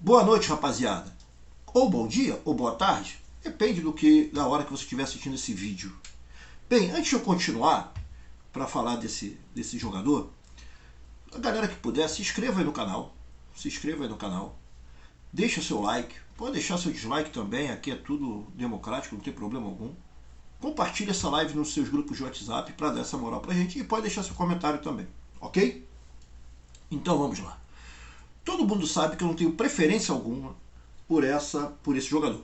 Boa noite, rapaziada. Ou bom dia, ou boa tarde. Depende da hora que você estiver assistindo esse vídeo. Bem, antes de eu continuar para falar desse jogador, a galera que puder, se inscreva aí no canal. Se inscreva aí no canal. Deixa seu like. Pode deixar seu dislike também. Aqui é tudo democrático, não tem problema algum. Compartilhe essa live nos seus grupos de WhatsApp para dar essa moral pra gente. E pode deixar seu comentário também, ok? Então vamos lá. Todo mundo sabe que eu não tenho preferência alguma por esse jogador,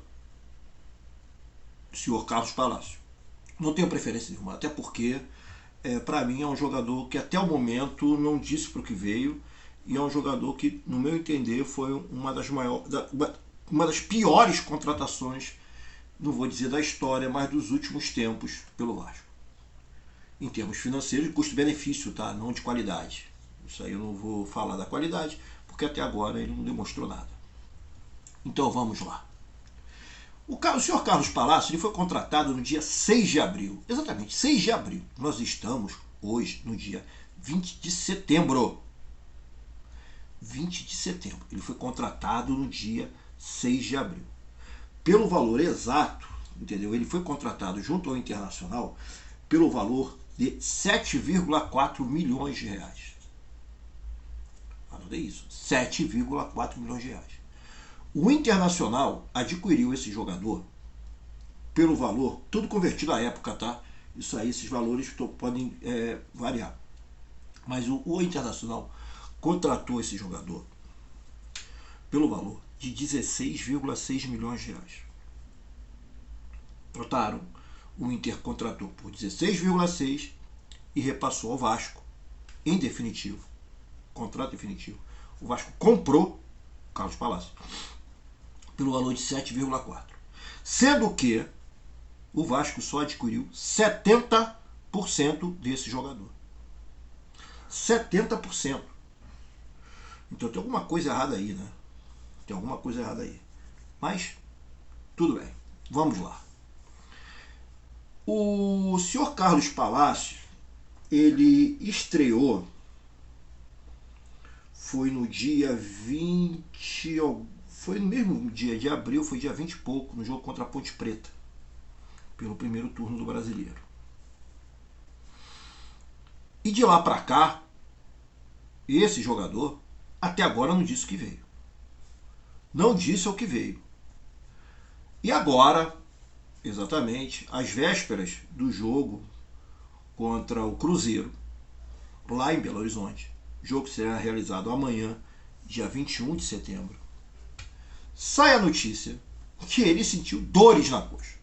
senhor Carlos Palácio. Não tenho preferência nenhuma, até porque para mim é um jogador que até o momento não disse para o que veio, e é um jogador que, no meu entender, foi uma das piores contratações, não vou dizer da história, mas dos últimos tempos pelo Vasco. Em termos financeiros, custo-benefício, tá? Não de qualidade. Isso aí eu não vou falar da qualidade, porque até agora ele não demonstrou nada. Então vamos lá. O senhor Carlos Palácio ele foi contratado no dia 6 de abril. Exatamente, 6 de abril. Nós estamos hoje no dia 20 de setembro. 20 de setembro. Ele foi contratado no dia 6 de abril. Pelo valor exato, entendeu? Ele foi contratado junto ao Internacional pelo valor de 7,4 milhões de reais. Anotei isso, 7,4 milhões de reais. O Internacional adquiriu esse jogador pelo valor, tudo convertido à época, tá? Isso aí, esses valores podem variar. Mas o Internacional contratou esse jogador pelo valor de 16,6 milhões de reais. Notaram? O Inter contratou por 16,6 e repassou ao Vasco, em definitivo, contrato definitivo. O Vasco comprou Carlos Palácio pelo valor de 7,4. Sendo que o Vasco só adquiriu 70% desse jogador. 70%. Então tem alguma coisa errada aí, né? Tem alguma coisa errada aí. Mas, tudo bem. Vamos lá. O senhor Carlos Palácio, ele estreou, foi no dia 20, foi no mesmo dia de abril, foi dia 20 e pouco, no jogo contra a Ponte Preta, pelo primeiro turno do Brasileiro. E de lá para cá, esse jogador até agora não disse o que veio. Não disse o que veio. E agora, exatamente, às vésperas do jogo contra o Cruzeiro, lá em Belo Horizonte, jogo que será realizado amanhã, dia 21 de setembro, sai a notícia que ele sentiu dores na coxa.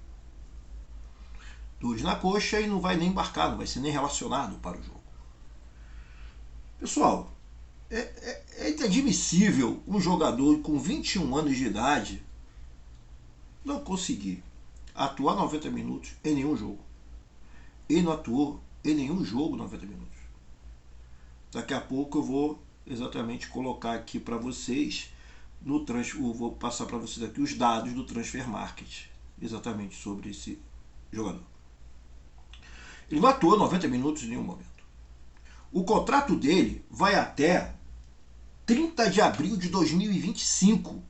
Dores na coxa e não vai nem embarcar, não vai ser nem relacionado para o jogo. Pessoal, é inadmissível um jogador com 21 anos de idade não conseguir atuar 90 minutos em nenhum jogo. Ele não atuou em nenhum jogo 90 minutos. Daqui a pouco eu vou exatamente colocar aqui para vocês, vou passar para vocês aqui os dados do Transfer Market, exatamente sobre esse jogador. Ele não atuou 90 minutos em nenhum momento. O contrato dele vai até 30 de abril de 2025.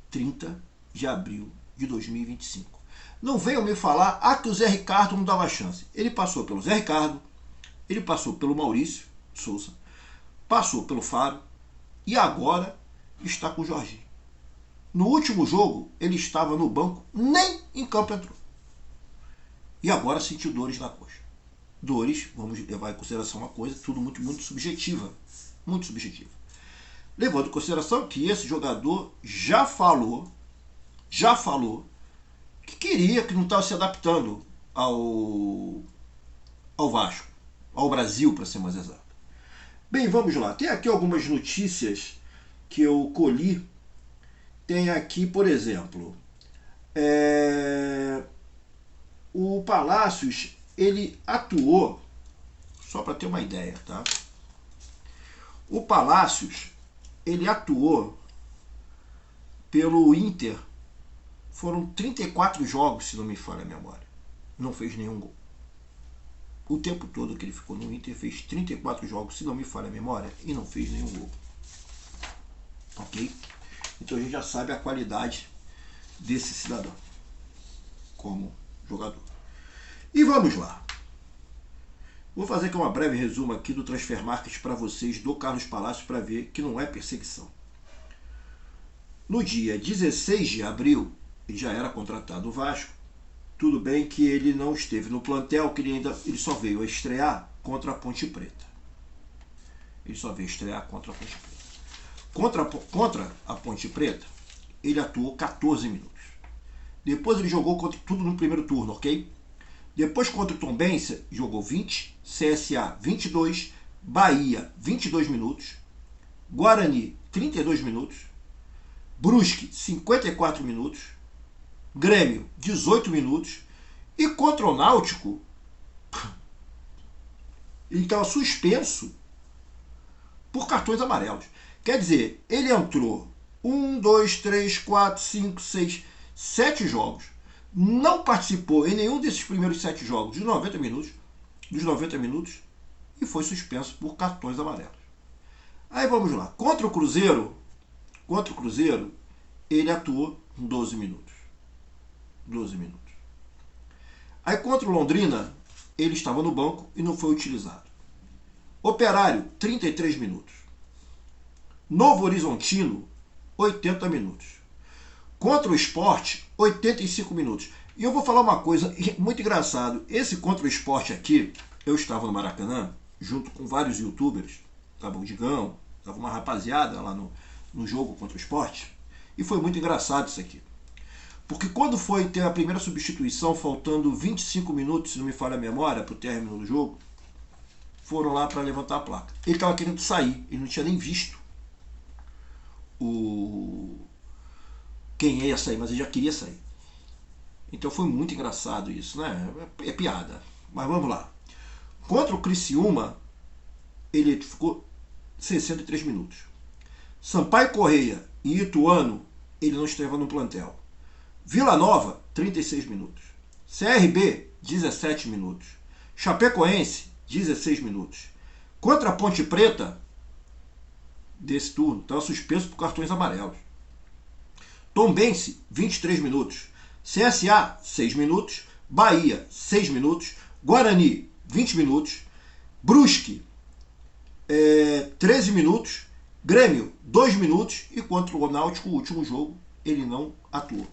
30 de abril de 2025. Não venham me falar que o Zé Ricardo não dava chance. Ele passou pelo Zé Ricardo, ele passou pelo Maurício Souza, passou pelo Faro e agora está com o Jorginho. No último jogo, ele estava no banco, nem em campo entrou. E agora sentiu dores na coxa. Dores, vamos levar em consideração uma coisa, tudo muito, muito subjetiva. Muito subjetiva. Levando em consideração que esse jogador já falou que queria, que não estava se adaptando ao Vasco, ao Brasil, para ser mais exato. Bem, vamos lá. Tem aqui algumas notícias que eu colhi. Tem aqui, por exemplo, o Palácios, ele atuou, só para ter uma ideia, tá? O Palácios, ele atuou pelo Inter, foram 34 jogos, se não me falha a memória. Não fez nenhum gol. O tempo todo que ele ficou no Inter, fez 34 jogos, se não me falha a memória, e não fez nenhum gol. Ok? Então a gente já sabe a qualidade desse cidadão como jogador. E vamos lá. Vou fazer aqui uma breve resumo aqui do Transfer Market para vocês do Carlos Palácio para ver que não é perseguição. No dia 16 de abril, ele já era contratado no Vasco. Tudo bem que ele não esteve no plantel, que ele só veio a estrear contra a Ponte Preta. Ele só veio estrear contra a Ponte Preta. Contra a Ponte Preta, ele atuou 14 minutos. Depois ele jogou contra tudo no primeiro turno, ok? Depois contra o Tombense, jogou 20, CSA 22, Bahia 22 minutos, Guarani 32 minutos, Brusque 54 minutos, Grêmio 18 minutos e contra o Náutico ele estava suspenso por cartões amarelos. Quer dizer, ele entrou 1, 2, 3, 4, 5, 6, 7 jogos. Não participou em nenhum desses primeiros 7 jogos dos 90 minutos e foi suspenso por cartões amarelos. Aí vamos lá. Contra o Cruzeiro, ele atuou 12 minutos. 12 minutos. Aí contra o Londrina, ele estava no banco e não foi utilizado. Operário, 33 minutos. Novo Horizontino, 80 minutos. Contra o Sport, 85 minutos. E eu vou falar uma coisa muito engraçado. Esse contra o Sport aqui, eu estava no Maracanã, junto com vários youtubers. Estava o Digão, estava uma rapaziada lá no jogo contra o Sport. E foi muito engraçado isso aqui. Porque quando foi ter a primeira substituição, faltando 25 minutos, se não me falha a memória, para o término do jogo, foram lá para levantar a placa. Ele estava querendo sair, ele não tinha nem visto quem ia sair, mas ele já queria sair. Então foi muito engraçado isso, né? É piada. Mas vamos lá. Contra o Criciúma, ele ficou 63 minutos. Sampaio Correia e Ituano, ele não esteve no plantel. Vila Nova, 36 minutos. CRB, 17 minutos. Chapecoense, 16 minutos. Contra a Ponte Preta, desse turno, estava suspenso por cartões amarelos. Tombense, 23 minutos. CSA, 6 minutos. Bahia, 6 minutos. Guarani, 20 minutos. Brusque, 13 minutos. Grêmio, 2 minutos. E contra o Náutico, o último jogo, ele não atuou.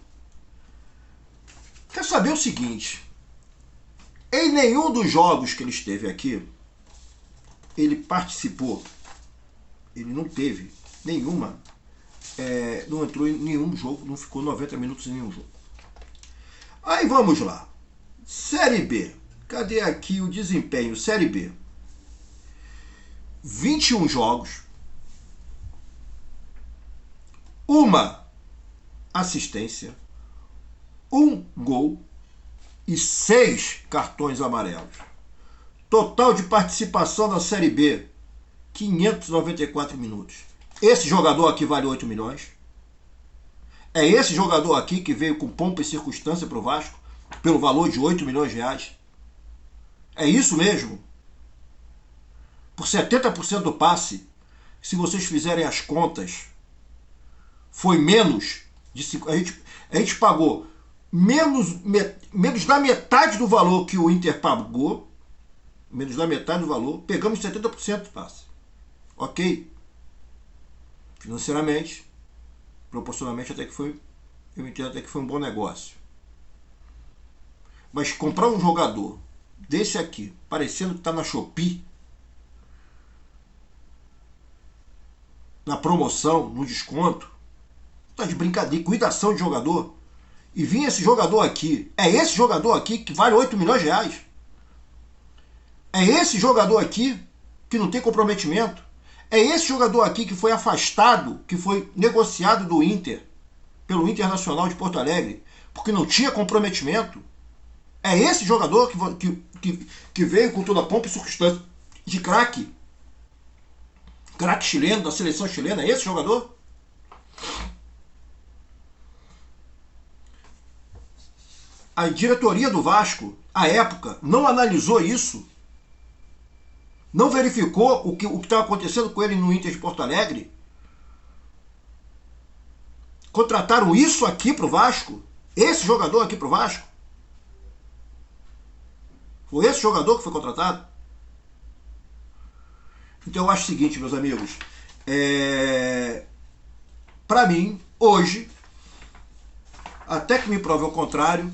Quer saber o seguinte? Em nenhum dos jogos que ele esteve aqui, ele participou. Ele não teve nenhuma, não entrou em nenhum jogo, não ficou 90 minutos em nenhum jogo. Aí vamos lá. Série B. Cadê aqui o desempenho? Série B. 21 jogos. Uma assistência. 1 gol e 6 cartões amarelos. Total de participação na Série B, 594 minutos. Esse jogador aqui vale 8 milhões. É esse jogador aqui que veio com pompa e circunstância para o Vasco, pelo valor de 8 milhões de reais. É isso mesmo? Por 70% do passe, se vocês fizerem as contas, foi menos de 5. A gente pagou menos da metade do valor que o Inter pagou, menos da metade do valor, pegamos 70% do passe. Ok? Financeiramente, proporcionalmente até que foi, eu entendo até que foi um bom negócio. Mas comprar um jogador desse aqui, parecendo que está na Shopee, na promoção, no desconto, tá de brincadeira, liquidação de jogador, e vinha esse jogador aqui, é esse jogador aqui que vale 8 milhões de reais. É esse jogador aqui que não tem comprometimento. É esse jogador aqui que foi afastado, que foi negociado do Inter, pelo Internacional de Porto Alegre, porque não tinha comprometimento. É esse jogador que veio com toda a pompa e circunstância de craque. Craque chileno, da seleção chilena. É esse jogador? A diretoria do Vasco, à época, não analisou isso. Não verificou o que estava acontecendo com ele no Inter de Porto Alegre. Contrataram isso aqui pro Vasco? Esse jogador aqui pro Vasco? Foi esse jogador que foi contratado? Então eu acho o seguinte, meus amigos. Para mim, hoje, até que me prove ao contrário,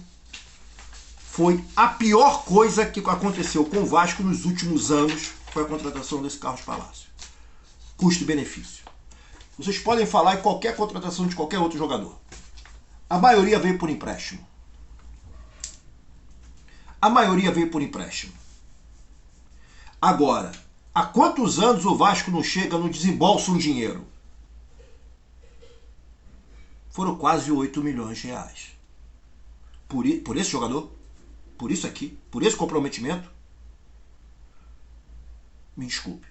foi a pior coisa que aconteceu com o Vasco nos últimos anos, foi a contratação desse Carlos Palácio. Custo-benefício. Vocês podem falar em qualquer contratação de qualquer outro jogador. A maioria veio por empréstimo. A maioria veio por empréstimo. Agora, há quantos anos o Vasco não chega, não desembolsa um dinheiro? Foram quase 8 milhões de reais. Por esse jogador? Por isso aqui? Por esse comprometimento? Me desculpe.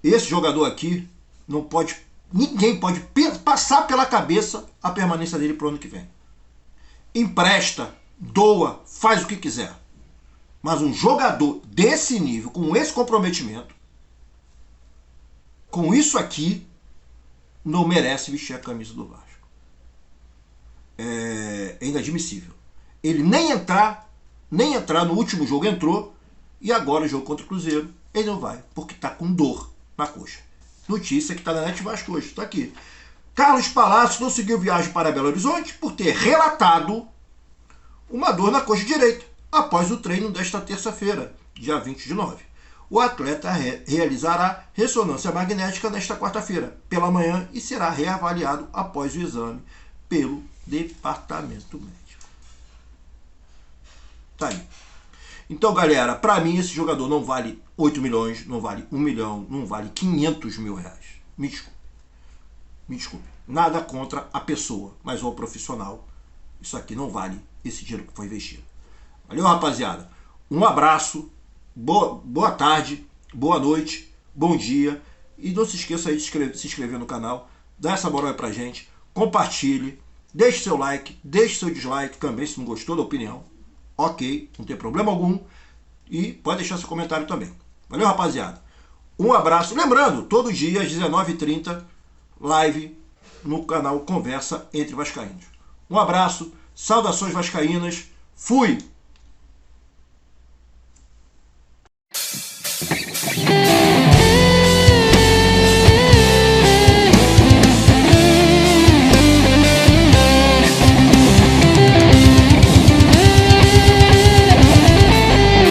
Esse jogador aqui não pode... Ninguém pode passar pela cabeça a permanência dele para o ano que vem. Empresta, doa, faz o que quiser. Mas um jogador desse nível, com esse comprometimento, com isso aqui, não merece vestir a camisa do Vasco. É inadmissível. Ele nem entrar no último jogo entrou, e agora o jogo contra o Cruzeiro, ele não vai, porque está com dor na coxa. Notícia que está na Net Vasco hoje, está aqui. Carlos Palácio não seguiu viagem para Belo Horizonte por ter relatado uma dor na coxa direita, após o treino desta terça-feira, dia 20 de nove. O atleta realizará ressonância magnética nesta quarta-feira, pela manhã, e será reavaliado após o exame pelo departamento médico. Tá aí. Então, galera, para mim esse jogador não vale 8 milhões, não vale 1 milhão, não vale 500 mil reais. Me desculpe. Me desculpe. Nada contra a pessoa, mas ao profissional, isso aqui não vale esse dinheiro que foi investido. Valeu, rapaziada. Um abraço, boa tarde, boa noite, bom dia. E não se esqueça aí de se inscrever no canal, dá essa moral aí pra gente, compartilhe, deixe seu like, deixe seu dislike também se não gostou da opinião. Ok, não tem problema algum. E pode deixar seu comentário também. Valeu, rapaziada. Um abraço. Lembrando, todo dia às 19h30, live no canal Conversa Entre Vascaínos. Um abraço, saudações vascaínas. Fui!